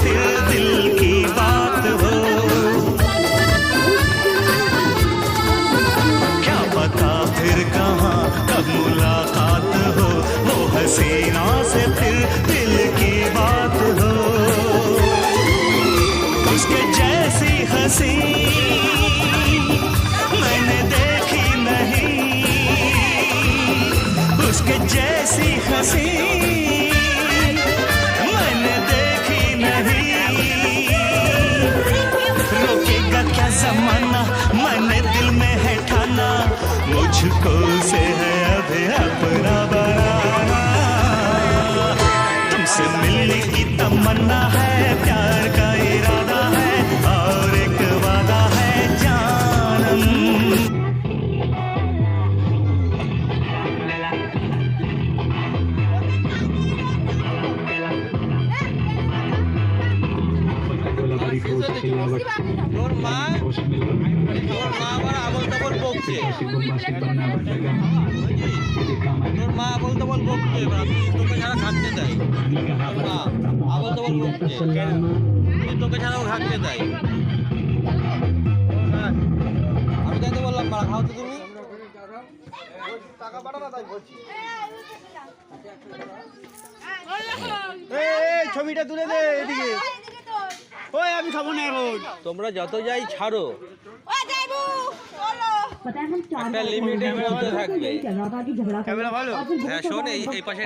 फिर दिल की बात हो। क्या पता फिर कहाँ कब मुलाकात हो, वो हसीना से फिर दिल की बात हो। उसके जैसी हंसी मैंने देखी नहीं, उसके जैसी हंसी मैंने देखी नहीं। रोकेगा क्या जमाना, मैंने दिल में है ठाना, मुझको से है अभी अपना बनाना। तुमसे मिलने की तमन्ना है, प्यार का इरादा है और एक वादा है जानम। তোর মা আবার আবল তাবল বকছে, তোর মা আবল তাবল বকছে, এবার আমি তোকে ছাড়া থাকতে চাই। তোর মা আবল তাবল বকছে, তুই তোকে ছাড়াও থাকতে চাই। আমি তাই তো বললাম মারা খাও তো তুমি টাকা পাঠানো, তাই বলছি। ছবিটা তুলে দে এদিকে। ওই আমি খাবো না এখন। তোমরা যত যাই ছাড়ো, একটা লিমিটের মধ্যে থাকবে। ক্যামেরা ভালো। হ্যাঁ শোন, এই পাশে